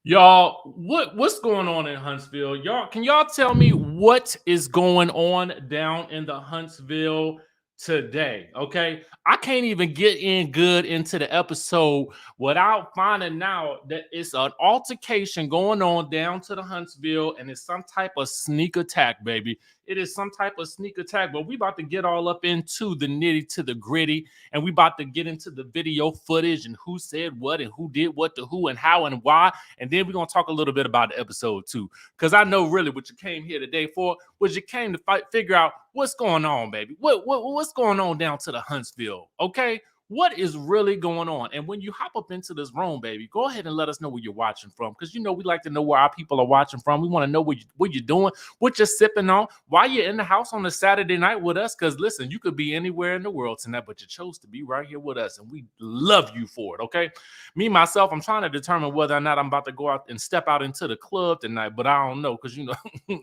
Y'all, what's going on in Huntsville? Y'all, can y'all tell me what is going on down in the Huntsville today? Okay. I can't even get in good into the episode without finding out that it's an altercation going on down to the Huntsville and it's some type of sneak attack, baby. It is some type of sneak attack, but we about to get all up into the nitty to the gritty, and we about to get into the video footage and who said what and who did what to who and how and why. And then we're gonna talk a little bit about the episode too, because I know really what you came here today for was you came to figure out what's going on, baby. What's going on down to the Huntsville? Okay, what is really going on? And when you hop up into this room, baby, go ahead and let us know where you're watching from, because you know we like to know where our people are watching from. We want to know what you're doing, what you're sipping on, why you're in the house on a Saturday night with us. Because listen, you could be anywhere in the world tonight, but you chose to be right here with us, and we love you for it. Okay. Me myself, I'm trying to determine whether or not I'm about to go out and step out into the club tonight, but I don't know, because you know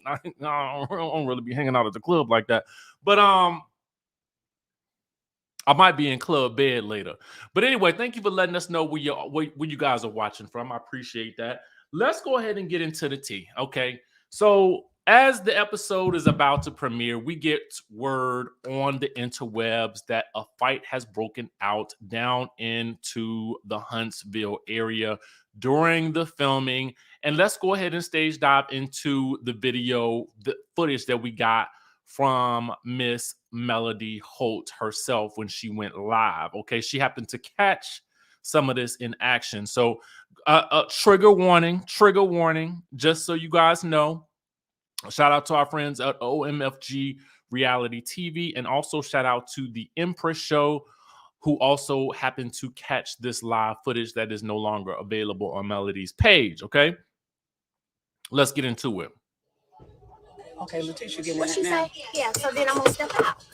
I don't really be hanging out at the club like that. But I might be in club bed later. But anyway, thank you for letting us know where you guys are watching from. I appreciate that. Let's go ahead and get into the tea. Okay. So as the episode is about to premiere, we get word on the interwebs that a fight has broken out down into the Huntsville area during the filming. And let's go ahead and stage dive into the video, the footage that we got from Miss Melody Holt herself when she went live. Okay, she happened to catch some of this in action. So, trigger warning, just so you guys know. Shout out to our friends at OMFG Reality TV, and also shout out to the Empress Show, who also happened to catch this live footage that is no longer available on Melody's page. Okay, let's get into it. Okay, Letitia getting What it she now. say? Yeah, so then I'm gonna step out.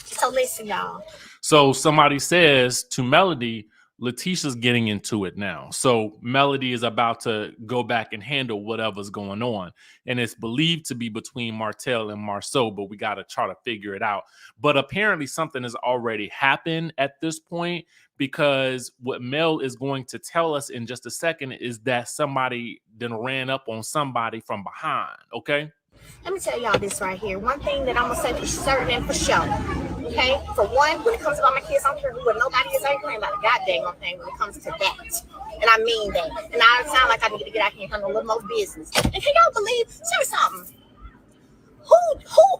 So listen, y'all. So somebody says to Melody, Letitia's getting into it now. So Melody is about to go back and handle whatever's going on. And it's believed to be between Martell and Marsaau, but we got to try to figure it out. But apparently something has already happened at this point, because what Mel is going to tell us in just a second is that somebody then ran up on somebody from behind. Okay. Let me tell y'all this right here. One thing that I'm gonna say for certain and for sure. Okay? For one, when it comes about my kids, I don't care what nobody is arguing about a goddamn thing when it comes to that. And I mean that. And I sound like I need to get out here and handle a little more business. And can y'all believe? Tell me something. Who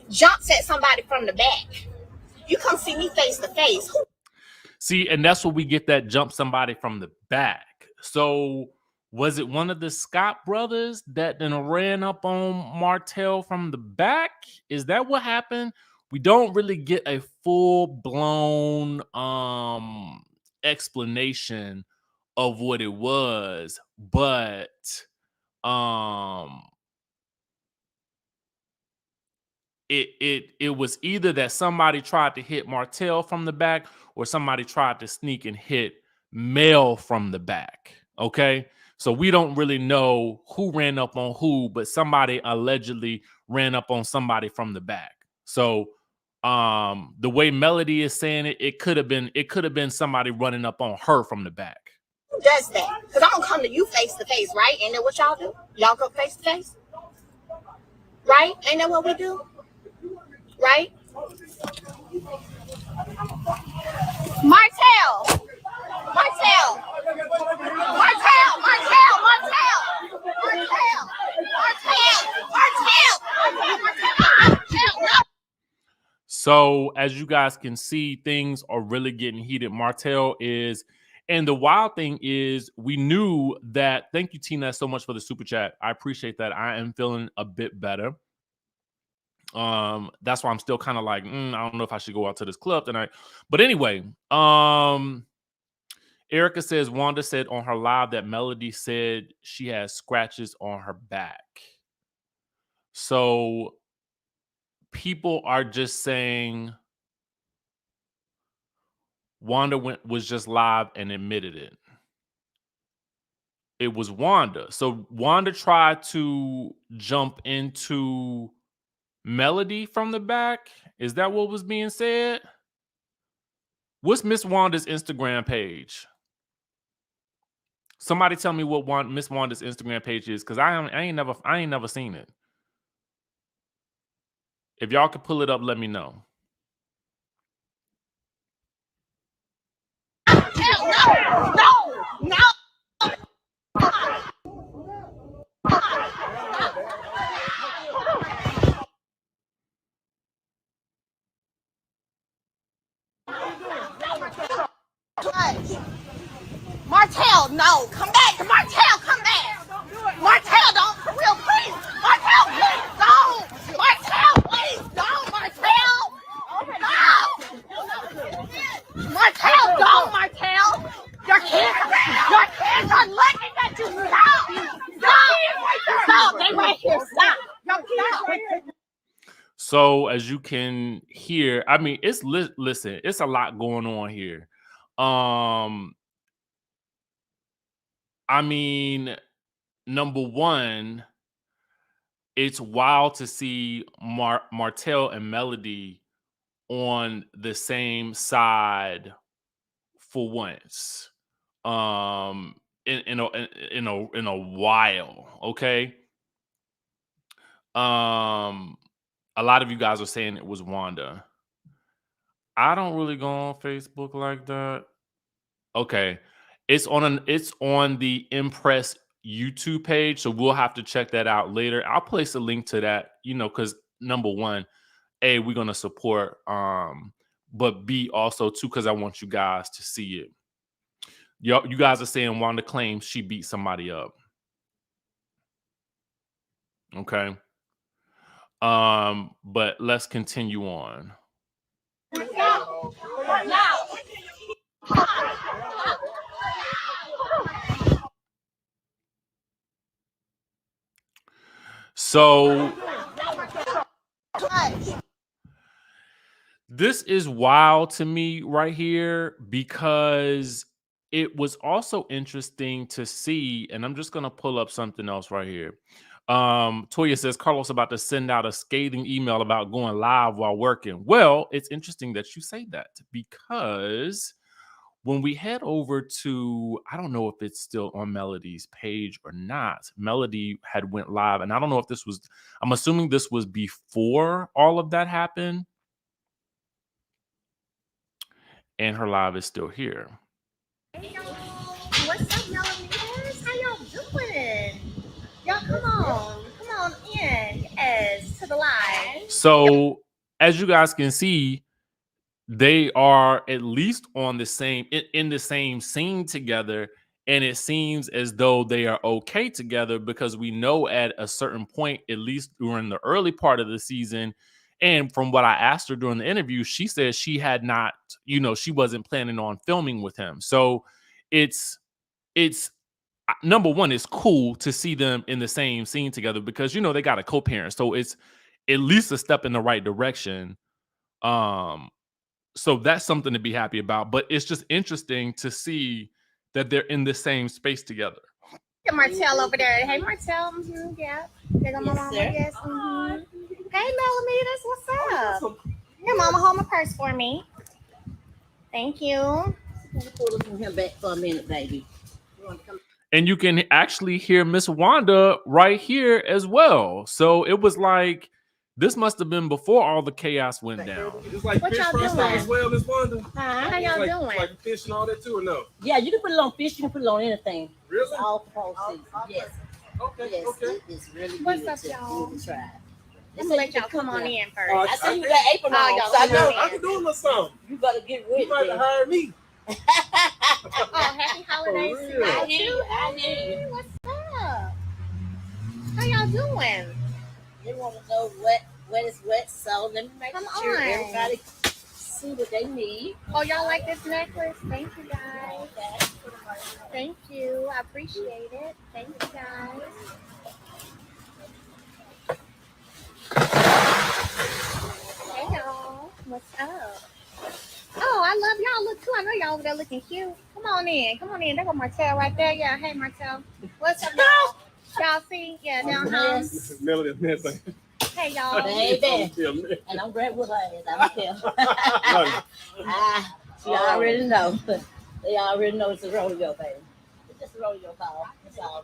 jumps at somebody from the back? You come see me face to face. Who? See, and that's where we get that jump somebody from the back. So was it one of the Scott brothers that then ran up on Martell from the back? Is that what happened? We don't really get a full-blown explanation of what it was, but um it was either that somebody tried to hit Martell from the back, or somebody tried to sneak and hit Mel from the back. Okay. So we don't really know who ran up on who, but somebody allegedly ran up on somebody from the back. So the way Melody is saying it, it could have been somebody running up on her from the back. Who does that? Because I'm gonna come to you face to face, right? Ain't that what y'all do? Y'all go face to face? Right? Ain't that what we do? Right? Martell! Martell! Martell! Martell! Martell! Martell! So as you guys can see, things are really getting heated. Martell is, and the wild thing is, we knew that. Thank you, Tina, so much for the super chat. I appreciate that. I am feeling a bit better. That's why I'm still kind of like, I don't know if I should go out to this club tonight. But anyway, Erica says Wanda said on her live that Melody said she has scratches on her back. So people are just saying Wanda was just live and admitted it. It was Wanda. So Wanda tried to jump into Melody from the back. Is that what was being said? What's Miss Wanda's Instagram page? Somebody tell me what Miss Wanda's Instagram page is, because I ain't never seen it. If y'all could pull it up, let me know. No. Martell, no. Come back. Martell, come back. Martell, don't. For real, please. Martell, please don't. Martell, please don't. Martell. No. Martell, don't. Martell. Your kids are looking at you. Stop. Stop. They right here. Stop. Your kids right here. So as you can hear, I mean, listen, it's a lot going on here. I mean, number one, it's wild to see Martell and Melody on the same side for once. In a while, okay. A lot of you guys are saying it was Wanda. I don't really go on Facebook like that. Okay. It's on the Impress YouTube page, so we'll have to check that out later. I'll place a link to that, because number one, A, we're gonna support, but B, also too, because I want you guys to see it. You guys are saying Wanda claims she beat somebody up. Okay. But let's continue on. So this is wild to me right here, because it was also interesting to see, and I'm just going to pull up something else right here. Toya says, Carlos about to send out a scathing email about going live while working. Well, it's interesting that you say that, because when we head over to, I don't know if it's still on Melody's page or not. Melody had went live, and I don't know if this was, I'm assuming this was before all of that happened. And her live is still here. Hey y'all, what's up, Melody? How y'all doing? Y'all come on in, yes, to the live. So as you guys can see, they are at least on the same in the same scene together, and it seems as though they are okay together, because we know at a certain point, at least during the early part of the season, and from what I asked her during the interview, she said she had not, she wasn't planning on filming with him. So it's number one, it's cool to see them in the same scene together, because they got a co-parent, so it's at least a step in the right direction. So that's something to be happy about. But it's just interesting to see that they're in the same space together. Martell over there. Hey, Martell. Yeah. There go my mama. Yes. Hey, Melody. What's up? Here, mama, hold my purse for me. Thank you. Pull him back for a minute, baby. And you can actually hear Miss Wanda right here as well. So it was like, this must have been before all the chaos went down. It's like What fish y'all fry doing? as well, Miss Wanda. How y'all doing? Like fish and all that too, or no? Yeah, you can put it on fish. You can put it on anything. Really? It's all proceeds. Yes. Okay. Yes. Okay. It's really What's good up, to y'all? really try. I'm gonna let y'all come on in first. Oh, I see you with that apron Oh, on, y'all so I come know on in. I can do a little something. you better get with You might have it. hired me. Oh, happy holidays For to real. y'all I hear you. I hear you. too. What's up? How y'all doing? They want to know what is what, so let me make Come sure on. everybody see what they need. Oh, y'all like this necklace? Thank you, guys. Okay. Thank you. I appreciate it. Thank you, guys. Hey, y'all. What's up? Oh, I love y'all look too. I know y'all over there looking cute. Come on in. Come on in. There go Martell right there. Yeah. Hey, Martell. What's up, y'all? Y'all see? Yeah, down home. Yes. Melody, man. Hey, y'all. Baby. And I'm glad with her ass. I don't care. She already know. They already know it's a rodeo, baby. It's just rodeo call. That's all.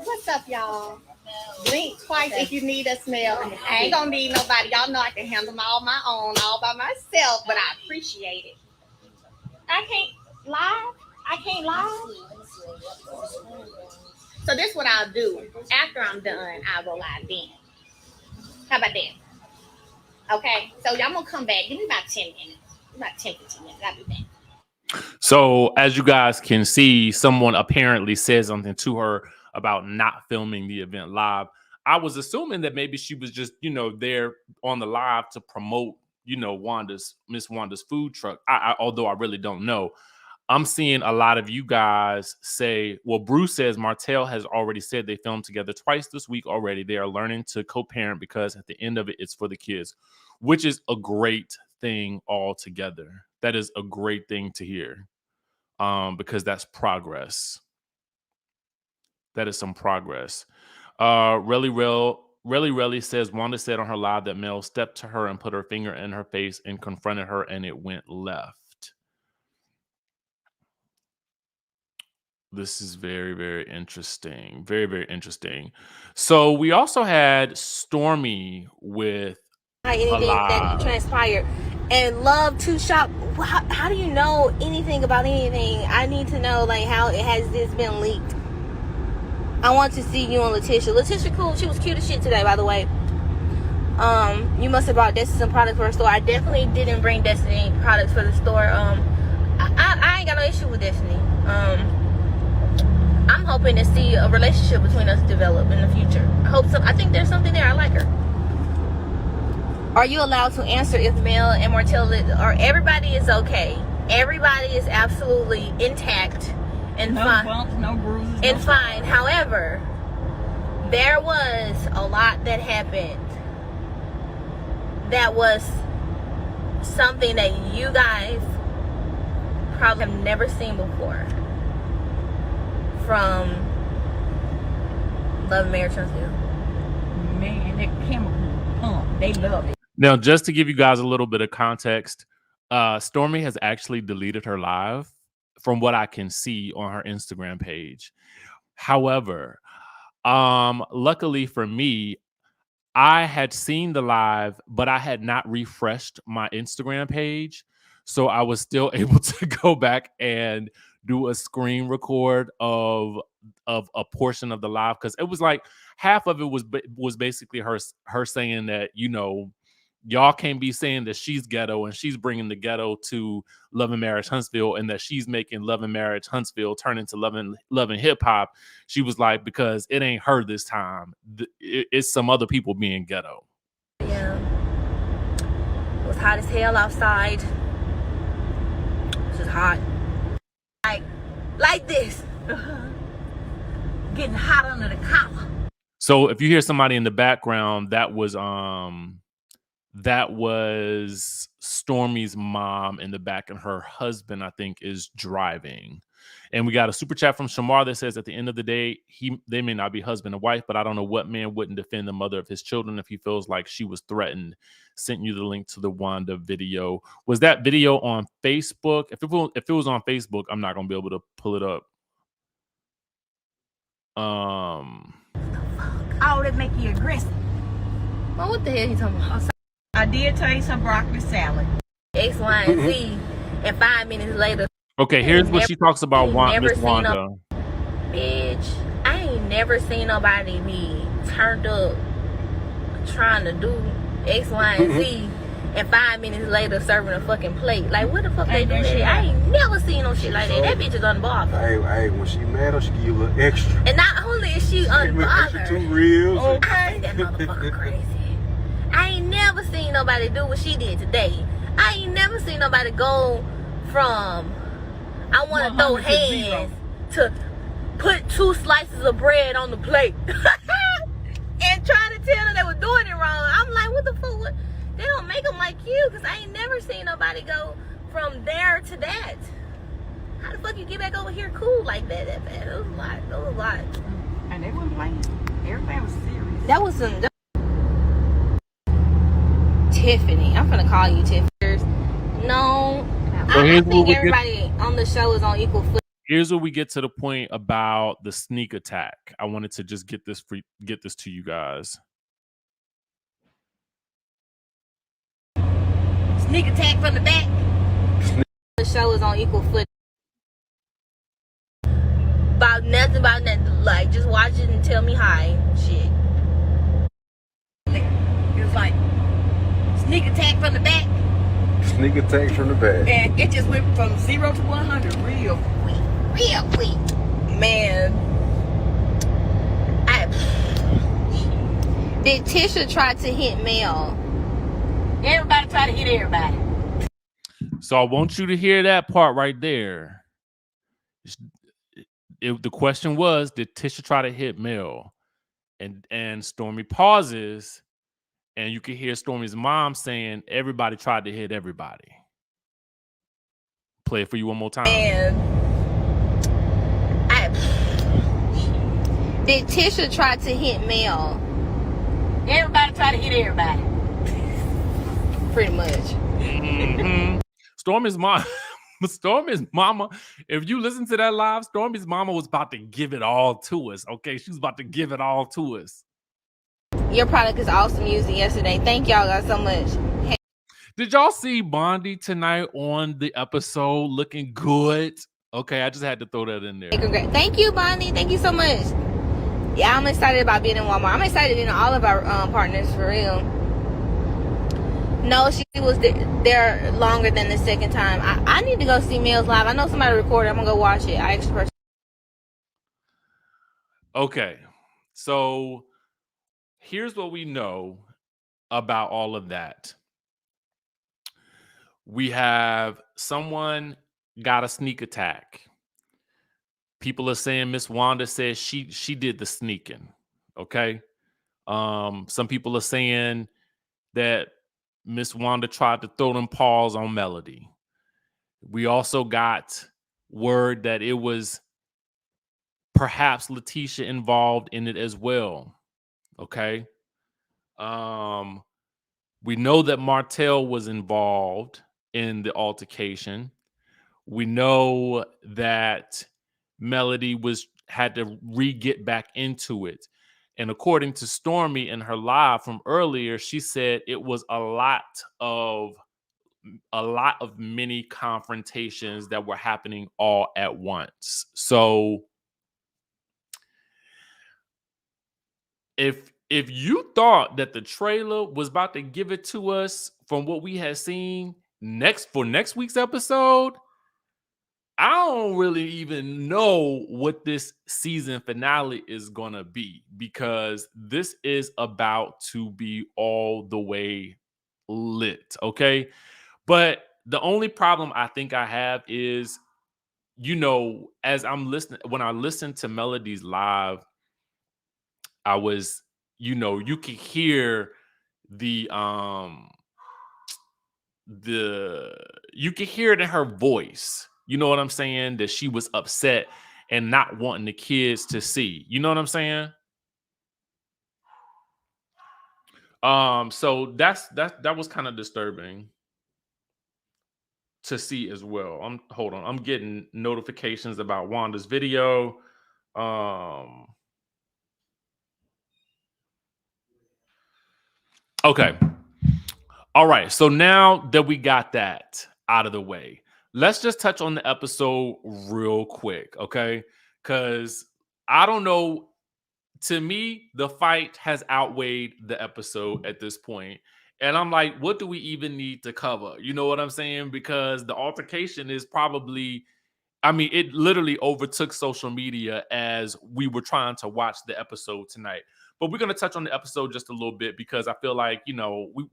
What's up, y'all? Blink twice if you need a smell. I ain't gonna need nobody. Y'all know I can handle them all my own, all by myself, but I appreciate it. I can't live. I can't live. So this is what I'll do. After I'm done, I'll go live then. How about that? Okay. So y'all gonna come back. Give me about 10 minutes. About 10, 15 minutes. I'll be back. So as you guys can see, someone apparently said something to her about not filming the event live. I was assuming that maybe she was just, you know, there on the live to promote, you know, Miss Wanda's food truck. Although I really don't know. I'm seeing a lot of you guys say, well, Bruce says Martell has already said they filmed together twice this week already. They are learning to co-parent because at the end of it, it's for the kids, which is a great thing altogether. That is a great thing to hear, because that's progress. That is some progress. Really says Wanda said on her live that Mel stepped to her and put her finger in her face and confronted her, and it went left. This is very, very interesting. Very, very interesting. So we also had Stormy with Anything that transpired, and love to shop. How do you know anything about anything? I need to know, like, how it has this been leaked. I want to see you and Letitia cool. She was cute as shit today, by the way. You must have brought Destiny some products for the store. I definitely didn't bring Destiny products for the store. I ain't got no issue with Destiny. I'm hoping to see a relationship between us develop in the future. I hope so. I think there's something there. I like her. Are you allowed to answer if Mel and Martell or everybody is okay? Everybody is absolutely intact and fine. No bumps, no bruises, and fine. However, there was a lot that happened that was something that you guys probably have never seen before from Love and Marriage Huntsville. Man, that chemical pump, they love it. Now, just to give you guys a little bit of context, Stormy has actually deleted her live from what I can see on her Instagram page. However, luckily for me, I had seen the live, but I had not refreshed my Instagram page. So I was still able to go back and do a screen record of a portion of the live, because it was like half of it was basically her saying that, you know, y'all can't be saying that she's ghetto and she's bringing the ghetto to Love and Marriage Huntsville, and that she's making Love and Marriage Huntsville turn into Love and Hip Hop. She was like, because it ain't her this time. It's some other people being ghetto. Yeah. It was hot as hell outside. It's just hot. Like this. Getting hot under the collar. So if you hear somebody in the background, that was Stormy's mom in the back, and her husband, I think, is driving. And we got a super chat from Shamar that says, at the end of the day, they may not be husband and wife, but I don't know what man wouldn't defend the mother of his children if he feels like she was threatened. Sent you the link to the Wanda video. Was that video on Facebook? If it was on Facebook, I'm not gonna be able to pull it up. Oh, that make you aggressive. Well, what the hell you talking about? I did tell you some broccoli salad. X, Y, and Z, and 5 minutes later. Okay, here's what she talks about Miss Wanda. Bitch, I ain't never seen nobody be turned up trying to do X, Y, and Z, and 5 minutes later serving a fucking plate. Like, what the fuck they do that? I ain't never seen no shit like that. That bitch is unbothered. Hey, when she mad, she give you a little extra. And not only is she unbothered, 2 reels. I think that motherfucker crazy. I ain't never seen nobody do what she did today. I ain't never seen nobody go from I want to throw hands to put 2 slices of bread on the plate and trying to tell her they were doing it wrong. I'm like, what the fuck? What? They don't make them like you, because I ain't never seen nobody go from there to that. How the fuck you get back over here cool like that? That bad? It was a lot. It was a lot. And they weren't playing. Everybody was serious. That was some. Tiffany, I'm gonna call you Tiffany. No, So I think everybody on the show is on equal footing. Here's where we get to the point about the sneak attack. I wanted to just get this to you guys. Sneak attack from the back. The show is on equal foot. About nothing, like just watch it and tell me hi. Shit. It was like sneak attack from the back. Sneak attack from the back. And it just went from 0 to 100 real quick. Real quick. Man. Did Tisha try to hit Mel? Everybody try to hit everybody. So I want you to hear that part right there. The question was, did Tisha try to hit Mel? And Stormy pauses, and you can hear Stormy's mom saying, everybody tried to hit everybody. Play it for you one more time. Did Tisha try to hit Mel? Everybody try to hit everybody. Pretty much. Mm-hmm. Stormy's mama, if you listen to that live, Stormy's mama was about to give it all to us. Okay, she was about to give it all to us. Your product is awesome using yesterday. Thank y'all guys so much. Hey. Did y'all see Bondi tonight on the episode looking good? Okay, I just had to throw that in there. Thank you, Bondi. Thank you so much. Yeah, I'm excited about being in Walmart. I'm excited in all of our partners, for real. No, she was there longer than the second time. I need to go see Mel's live. I know somebody recorded. I'm going to go watch it. I asked the person. Okay, so here's what we know about all of that. We have someone got a sneak attack. People are saying Miss Wanda says she did the sneaking. Okay. Some people are saying that Miss Wanda tried to throw them paws on Melody. We also got word that it was perhaps Letitia involved in it as well. Okay. We know that Martell was involved in the altercation. We know that Melody had to get back into it. And according to Stormy in her live from earlier, she said it was a lot of mini confrontations that were happening all at once. So if you thought that the trailer was about to give it to us from what we had seen next week's episode, I don't really even know what this season finale is going to be, because this is about to be all the way lit, okay? But the only problem I think I have is, as I'm listening, when I listened to Melody's live, I was, you could hear you could hear it in her voice. You know what I'm saying? That she was upset and not wanting the kids to see. You know what I'm saying? So that was kind of disturbing to see as well. Hold on. I'm getting notifications about Wanda's video. Okay. All right. So now that we got that out of the way, let's just touch on the episode real quick, okay? Because I don't know. To me, the fight has outweighed the episode at this point. And I'm like, what do we even need to cover? You know what I'm saying? Because the altercation is probably, it literally overtook social media as we were trying to watch the episode tonight. But we're going to touch on the episode just a little bit, because I feel like,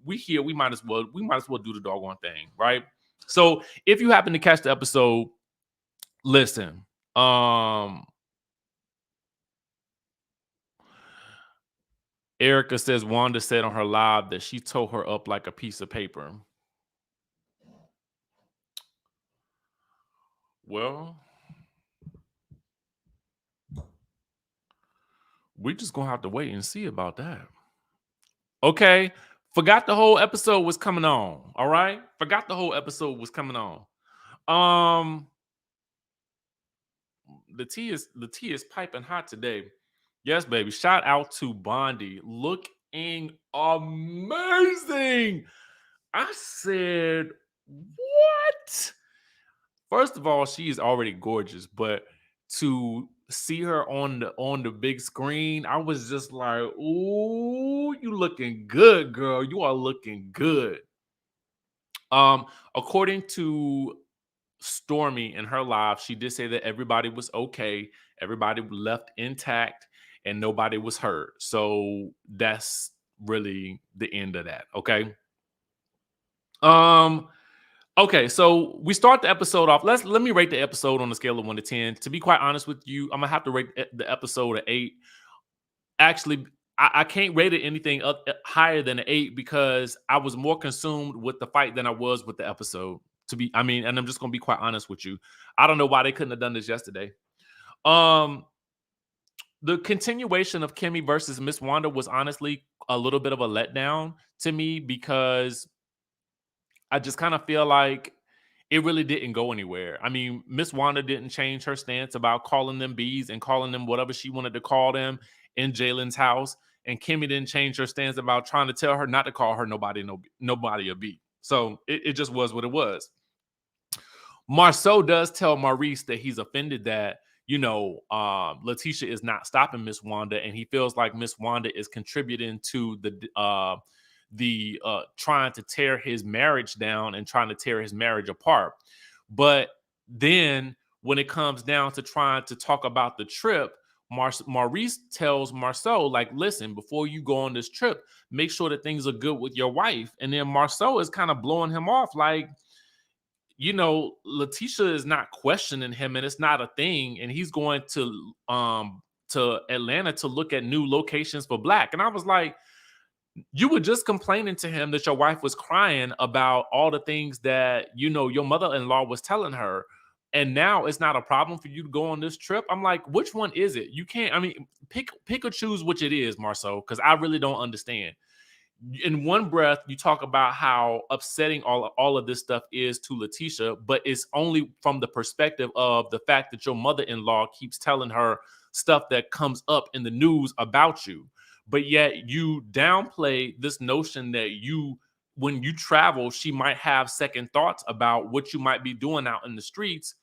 we here, we might as well do the doggone thing, right? So if you happen to catch the episode, listen. Erica says Wanda said on her live that she tore her up like a piece of paper. Well, we're just going to have to wait and see about that. Okay. Forgot the whole episode was coming on. All right. Forgot the whole episode was coming on. the tea is piping hot today. Yes, baby. Shout out to Bondi. Looking amazing. I said, what? First of all, she is already gorgeous, but to see her on the big screen, I was just like, ooh, you looking good, girl. You are looking good. According to Stormy in her live, she did say that everybody was okay, everybody left intact, and nobody was hurt. So that's really the end of that. Okay. Okay, so we start the episode off. Let me rate the episode on a scale of 1 to 10. To be quite honest with you, I'm gonna have to rate the episode an 8. Actually, I can't rate it anything higher than an 8 because I was more consumed with the fight than I was with the episode. And I'm just gonna be quite honest with you. I don't know why they couldn't have done this yesterday. The continuation of Kimmy versus Miss Wanda was honestly a little bit of a letdown to me because I just kind of feel like it really didn't go anywhere. I mean, Miss Wanda didn't change her stance about calling them bees and calling them whatever she wanted to call them in Jalen's house. And Kimmy didn't change her stance about trying to tell her not to call her nobody a bee. So it just was what it was. Marceau does tell Maurice that he's offended that, Letitia is not stopping Miss Wanda, and he feels like Miss Wanda is contributing to the trying to tear his marriage down and trying to tear his marriage apart. But then when it comes down to trying to talk about the trip, Maurice tells Marceau, like, listen, before you go on this trip, make sure that things are good with your wife. And then Marceau is kind of blowing him off like, Letitia is not questioning him and it's not a thing. And he's going to Atlanta to look at new locations for Black. And I was like, you were just complaining to him that your wife was crying about all the things that, your mother-in-law was telling her. And now it's not a problem for you to go on this trip. I'm like, which one is it? You can't, pick or choose which it is, Marceau, because I really don't understand. In one breath, you talk about how upsetting all of this stuff is to Letitia, but it's only from the perspective of the fact that your mother-in-law keeps telling her stuff that comes up in the news about you. But yet you downplay this notion that when you travel, she might have second thoughts about what you might be doing out in the streets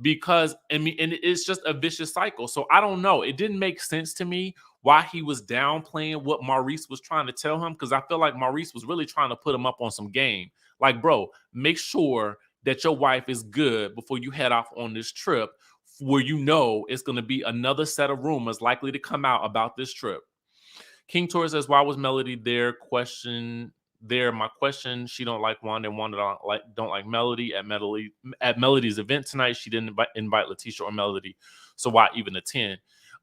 because, and it's just a vicious cycle. So I don't know. It didn't make sense to me why he was downplaying what Maurice was trying to tell him, because I feel like Maurice was really trying to put him up on some game. Like, bro, make sure that your wife is good before you head off on this trip where it's going to be another set of rumors likely to come out about this trip. King Tor says, why was Melody there? My question, she don't like Wanda and Wanda don't like Melody. At Melody's event tonight, she didn't invite Letitia or Melody. So why even attend?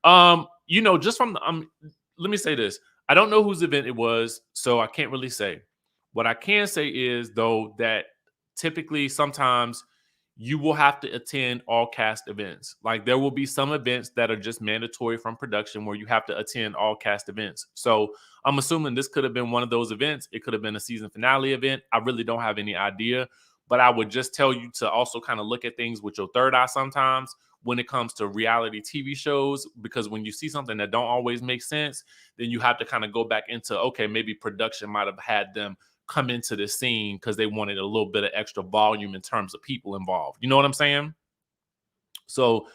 Just from let me say this. I don't know whose event it was, so I can't really say. What I can say is, though, that typically sometimes you will have to attend all cast events. Like, there will be some events that are just mandatory from production where you have to attend all cast events. So I'm assuming this could have been one of those events. It could have been a season finale event. I really don't have any idea, but I would just tell you to also kind of look at things with your third eye sometimes when it comes to reality TV shows, because when you see something that don't always make sense, then you have to kind of go back into, okay, maybe production might have had them come into the scene because they wanted a little bit of extra volume in terms of people involved. You know what I'm saying? So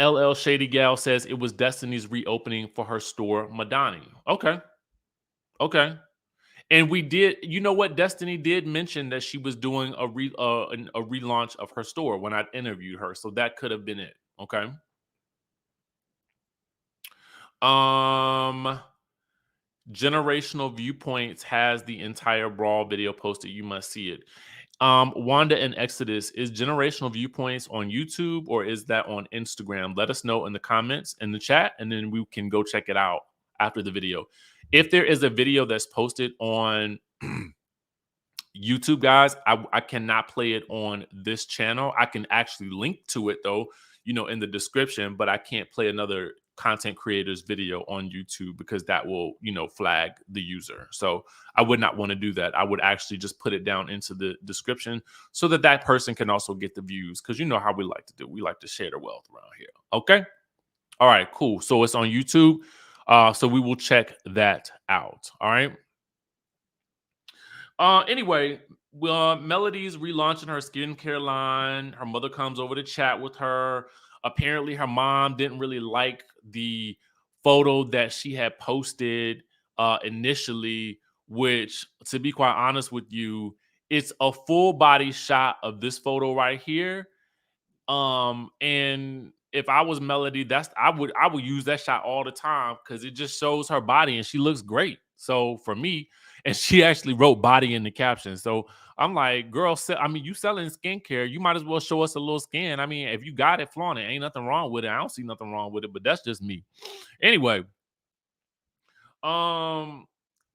LL Shady Gal says it was Destiny's reopening for her store, Madani. Okay. And we did, you know what? Destiny did mention that she was doing a relaunch of her store when I interviewed her. So that could have been it. Okay. Generational Viewpoints has the entire Brawl video posted. You must see it. Wanda and Exodus, is Generational Viewpoints on YouTube or is that on Instagram? Let us know in the comments in the chat, and then we can go check it out after the video. If there is a video that's posted on YouTube, guys, I cannot play it on this channel. I can actually link to it though, in the description, but I can't play another content creator's video on YouTube, because that will, flag the user. So I would not want to do that. I would actually just put it down into the description so that that person can also get the views, because you know how we like to do. We like to share the wealth around here. Okay. All right, cool. So it's on YouTube. So we will check that out. All right. Anyway, Melody's relaunching her skincare line. Her mother comes over to chat with her. Apparently, her mom didn't really like the photo that she had posted initially, which, to be quite honest with you, it's a full body shot of this photo right here. And if I was Melody, I would use that shot all the time, because it just shows her body and she looks great. So for me, and she actually wrote body in the caption. So I'm like, girl, you selling skincare, you might as well show us a little skin. I mean, if you got it, flaunt it. Ain't nothing wrong with it. I don't see nothing wrong with it, but that's just me. Anyway,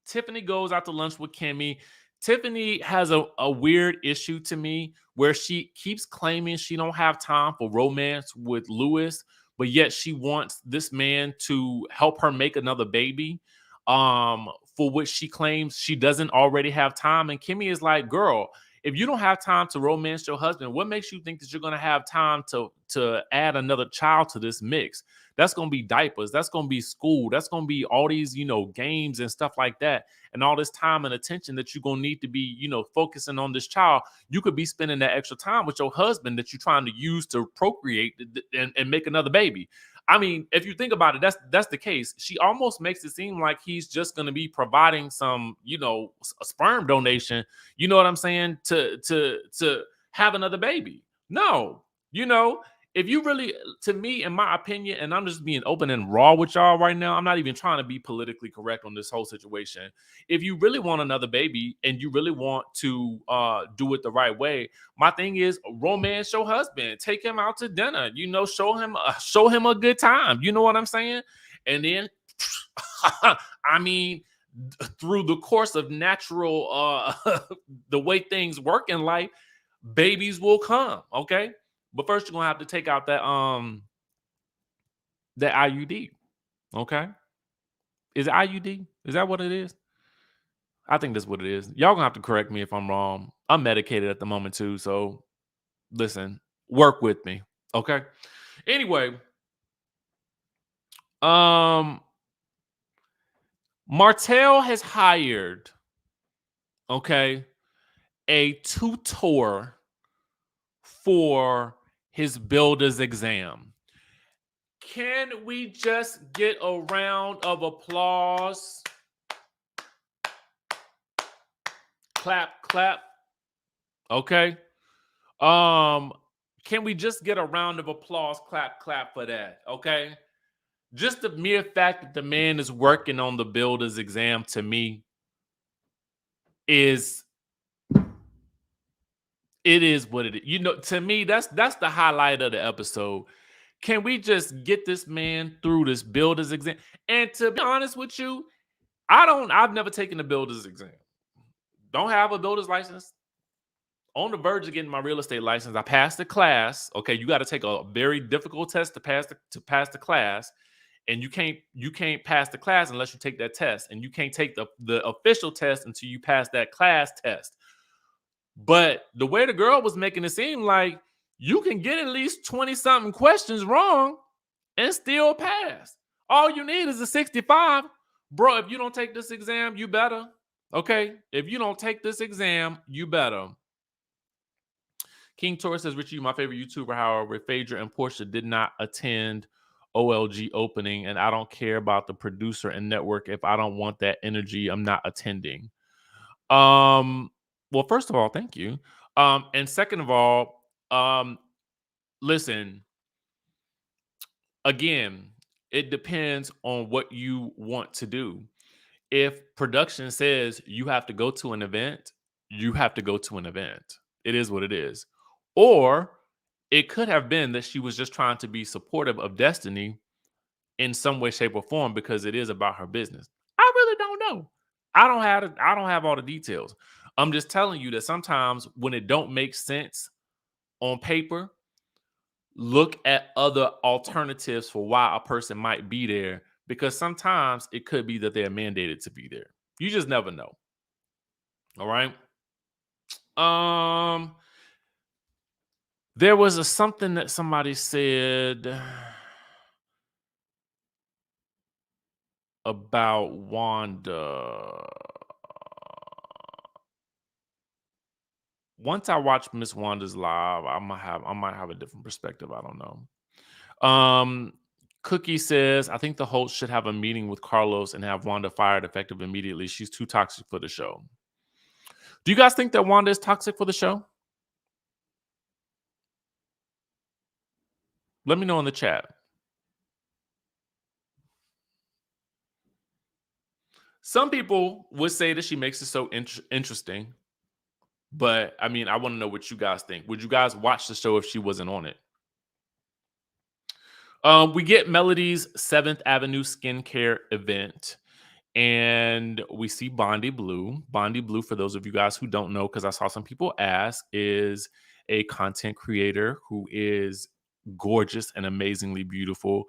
Tiffany goes out to lunch with Kimmy. Tiffany has a weird issue to me where she keeps claiming she don't have time for romance with Lewis, but yet she wants this man to help her make another baby, for which she claims she doesn't already have time. And Kimmy is like, girl, if you don't have time to romance your husband, what makes you think that you're going to have time to add another child to this mix? That's going to be diapers. That's going to be school. That's going to be all these, games and stuff like that. And all this time and attention that you're going to need to be, focusing on this child. You could be spending that extra time with your husband that you're trying to use to procreate and make another baby. I mean, if you think about it, that's the case. She almost makes it seem like he's just going to be providing some, a sperm donation. You know what I'm saying? To have another baby. No, if you really, to me, in my opinion, and I'm just being open and raw with y'all right now, I'm not even trying to be politically correct on this whole situation. If you really want another baby and you really want to do it the right way, my thing is romance your husband, take him out to dinner, show him a good time. You know what I'm saying? And then, I mean, through the course of natural, the way things work in life, babies will come. Okay. But first, you're gonna have to take out that IUD. Okay, is it IUD? Is that what it is? I think that's what it is. Y'all gonna have to correct me if I'm wrong. I'm medicated at the moment too, so listen, work with me. Okay. Anyway, Martell has hired, a tutor for his builder's exam. Can we just get a round of applause? Clap, clap. Okay. Can we just get a round of applause, clap, clap for that? Okay. Just the mere fact that the man is working on the builder's exam, to me, it is what it is. To me, that's the highlight of the episode. Can we just get this man through this builder's exam? And to be honest with you, I've never taken the builder's exam. Don't have a builder's license. On the verge of getting my real estate license. I passed the class. Okay, you got to take a very difficult test to pass the class. And you can't pass the class unless you take that test. And you can't take the official test until you pass that class test. But the way the girl was making it seem like you can get at least 20-something questions wrong and still pass. All you need is a 65. Bro, if you don't take this exam, you better. Okay? If you don't take this exam, you better. King Torres says, Richie, my favorite YouTuber. However, Phaedra and Portia did not attend OLG opening, and I don't care about the producer and network. If I don't want that energy, I'm not attending. Well, first of all, thank you. And second of all, listen, again, it depends on what you want to do. If production says you have to go to an event, you have to go to an event. It is what it is. Or it could have been that she was just trying to be supportive of Destiny in some way, shape, or form, because it is about her business. I really don't know. I don't have all the details. I'm just telling you that sometimes when it don't make sense on paper, look at other alternatives for why a person might be there, because sometimes it could be that they're mandated to be there. You just never know. All right. There was something that somebody said about Wanda. Once I watch Miss Wanda's live, I might have a different perspective. I don't know. Cookie says, I think the host should have a meeting with Carlos and have Wanda fired effective immediately. She's too toxic for the show. Do you guys think that Wanda is toxic for the show? Let me know in the chat. Some people would say that she makes it so interesting. But, I mean, I want to know what you guys think. Would you guys watch the show if she wasn't on it? We get Melody's 7th Avenue skincare event. And we see Bondi Blue. Bondi Blue, for those of you guys who don't know, because I saw some people ask, is a content creator who is gorgeous and amazingly beautiful.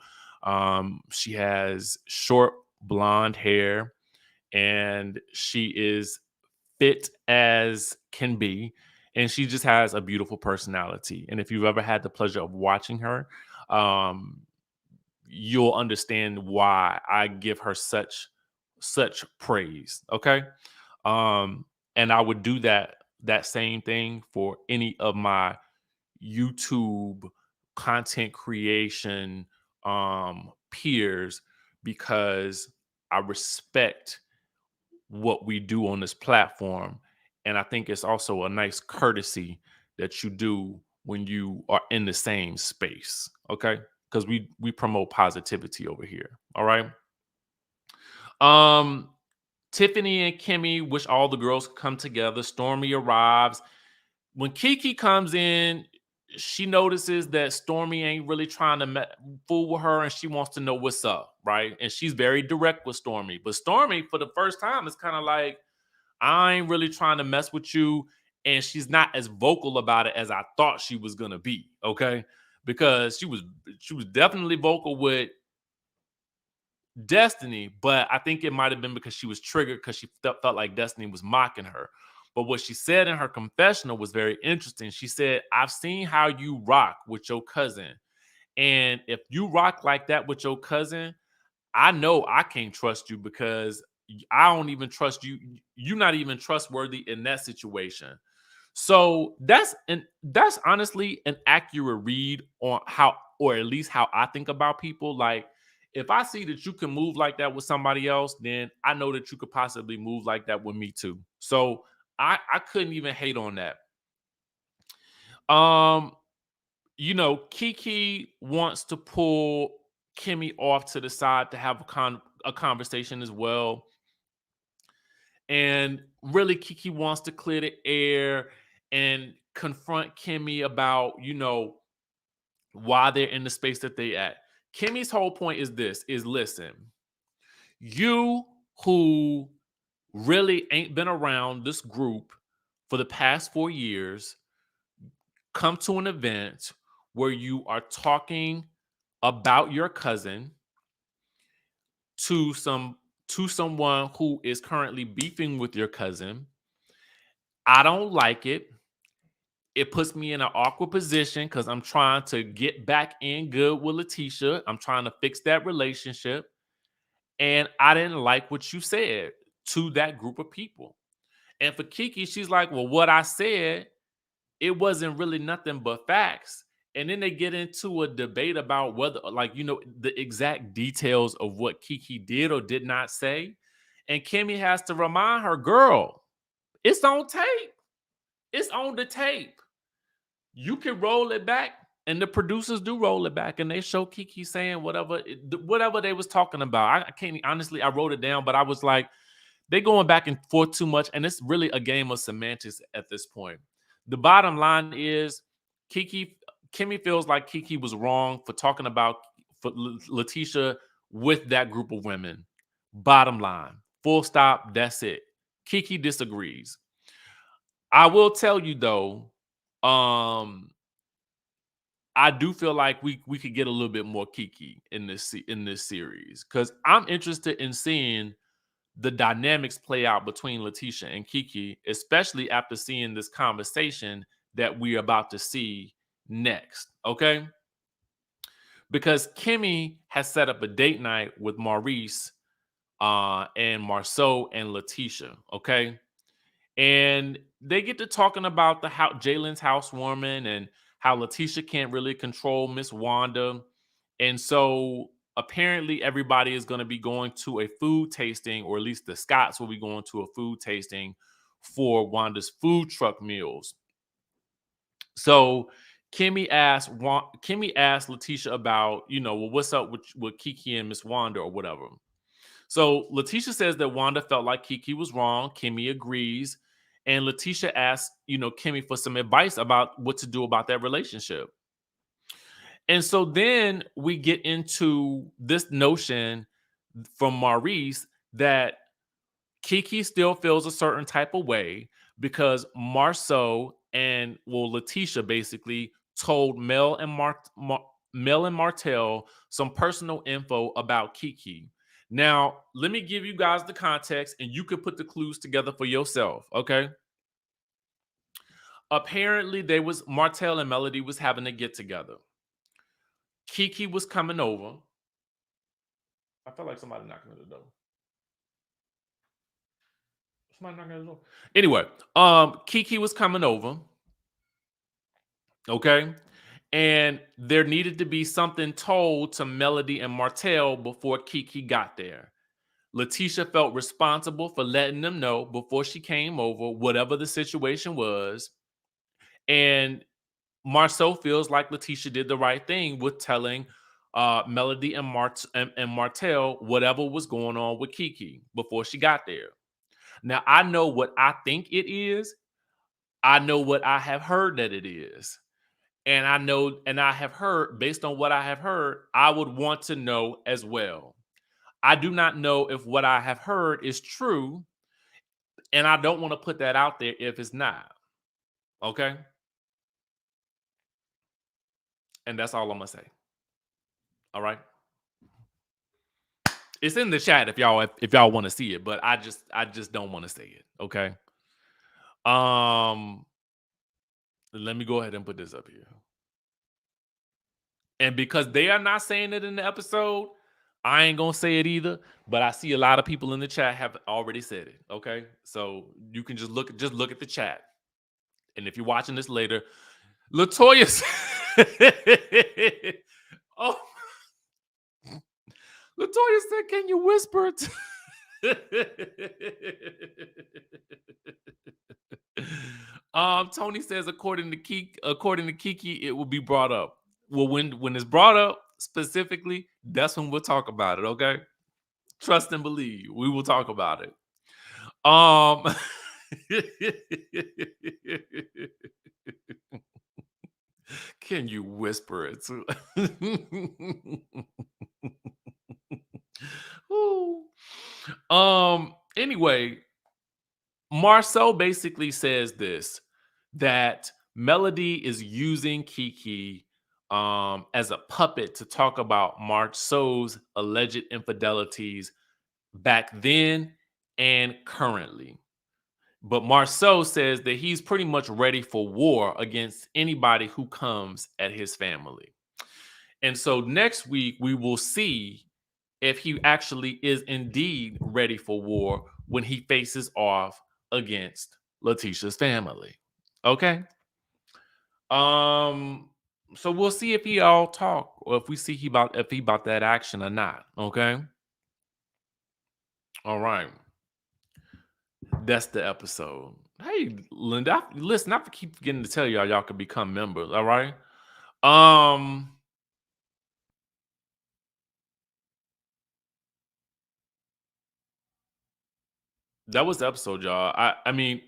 She has short blonde hair, and she is fit as can be, and she just has a beautiful personality. And if you've ever had the pleasure of watching her, you'll understand why I give her such praise. Okay. And I would do that same thing for any of my YouTube content creation peers, because I respect what we do on this platform. And I think it's also a nice courtesy that you do when you are in the same space. Okay. Because we promote positivity over here. All right. Tiffany and Kimmy wish all the girls come together. Stormy arrives. When Kiki comes in, she notices that Stormy ain't really trying to fool with her, and she wants to know what's up, right? And she's very direct with Stormy. But Stormy, for the first time, is kind of like, I ain't really trying to mess with you. And she's not as vocal about it as I thought she was going to be, okay? Because she was definitely vocal with Destiny, but I think it might have been because she was triggered because she felt like Destiny was mocking her. But what she said in her confessional was very interesting. She said, I've seen how you rock with your cousin. And if you rock like that with your cousin, I know I can't trust you, because I don't even trust you. You're not even trustworthy in that situation. So that's honestly an accurate read on how, or at least how I think about people. Like, if I see that you can move like that with somebody else, then I know that you could possibly move like that with me too. So I couldn't even hate on that. Kiki wants to pull Kimmy off to the side to have a conversation as well. And really, Kiki wants to clear the air and confront Kimmy about, why they're in the space that they at. Kimmy's whole point is listen, you who really ain't been around this group for the past 4 years, come to an event where you are talking about your cousin to someone who is currently beefing with your cousin. I don't like it. It puts me in an awkward position because I'm trying to get back in good with Letitia. I'm trying to fix that relationship. And I didn't like what you said to that group of people. And for Kiki, she's like, well, what I said, it wasn't really nothing but facts. And then they get into a debate about whether, the exact details of what Kiki did or did not say. And Kimmy has to remind her, girl, it's on tape. It's on the tape. You can roll it back, and the producers do roll it back, and they show Kiki saying whatever they was talking about. I can't, honestly, I wrote it down, but I was like, they going back and forth too much, and it's really a game of semantics at this point. The bottom line is Kimmy feels like Kiki was wrong for talking about Letitia with that group of women. Bottom line, full stop, that's it. Kiki disagrees. I will tell you though, I do feel like we could get a little bit more Kiki in this series, because I'm interested in seeing the dynamics play out between Letitia and Kiki, especially after seeing this conversation that we're about to see next. Okay. Because Kimmy has set up a date night with Maurice and Marceau and Letitia. Okay. And they get to talking about the Jalen's housewarming and how Letitia can't really control Miss Wanda. And so apparently everybody is going to be going to a food tasting, or at least the Scotts will be going to a food tasting for Wanda's food truck meals. So Kimmy asked Letitia about, well, what's up with Kiki and Miss Wanda or whatever. So Letitia says that Wanda felt like Kiki was wrong. Kimmy agrees. And Letitia asks, Kimmy for some advice about what to do about that relationship. And so then we get into this notion from Maurice that Kiki still feels a certain type of way because Marceau and Letitia basically told Mel and Martell some personal info about Kiki. Now, let me give you guys the context and you can put the clues together for yourself, okay? Apparently, Martell and Melody was having a get together. Kiki was coming over. I felt like somebody knocking at the door. Somebody knocking at the door. Anyway, Kiki was coming over. Okay. And there needed to be something told to Melody and Martell before Kiki got there. Letitia felt responsible for letting them know before she came over, whatever the situation was. And Marceau feels like Letitia did the right thing with telling Melody and Martell whatever was going on with Kiki before she got there. Now, I know what I think it is. I know what I have heard that it is. And I have heard, based on what I have heard, I would want to know as well. I do not know if what I have heard is true, and I don't want to put that out there if it's not. Okay? And that's all I'm going to say. All right? It's in the chat if y'all want to see it, but I just don't want to say it, okay? Let me go ahead and put this up here. And because they are not saying it in the episode, I ain't gonna say it either, but I see a lot of people in the chat have already said it. Okay, so you can just look at the chat, and if you're watching this later, Latoya, oh, Latoya said, "Can you whisper it?" Tony says, according to Kiki, it will be brought up. Well, when it's brought up specifically, that's when we'll talk about it. Okay. Trust and believe. We will talk about it. Can you whisper it? Anyway, Marceau basically says that Melody is using Kiki as a puppet to talk about Marceau's alleged infidelities back then and currently. But Marceau says that he's pretty much ready for war against anybody who comes at his family. And so next week, we will see if he actually is indeed ready for war when he faces off against Letitia's family. Okay? So we'll see if he all talk or if we see if he about that action or not. Okay? All right. That's the episode. Hey, Linda, listen, I keep forgetting to tell y'all can become members. All right. That was the episode, y'all. I mean,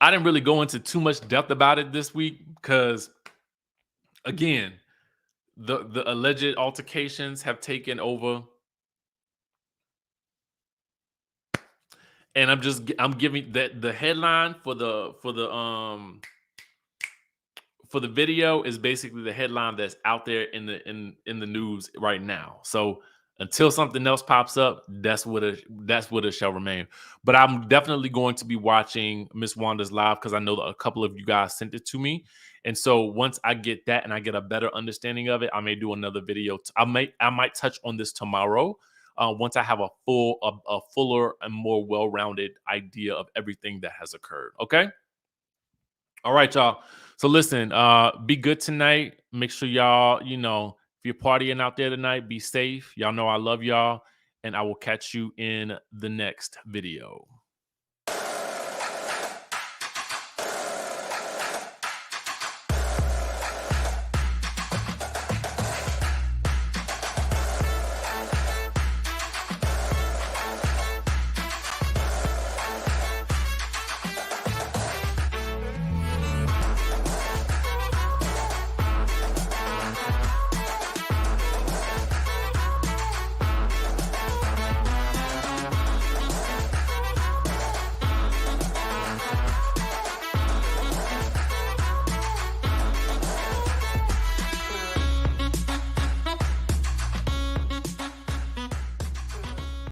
I didn't really go into too much depth about it this week because, again, the alleged altercations have taken over. And I'm giving that the headline for for the video is basically the headline that's out there in the news right now. So until something else pops up, that's what it shall remain. But I'm definitely going to be watching Miss Wanda's live because I know that a couple of you guys sent it to me. And so once I get that and I get a better understanding of it, I may do another video. I might touch on this tomorrow once I have a fuller and more well-rounded idea of everything that has occurred. Okay. All right, y'all. So listen, be good tonight. Make sure y'all, if you're partying out there tonight, be safe. Y'all know I love y'all, and I will catch you in the next video.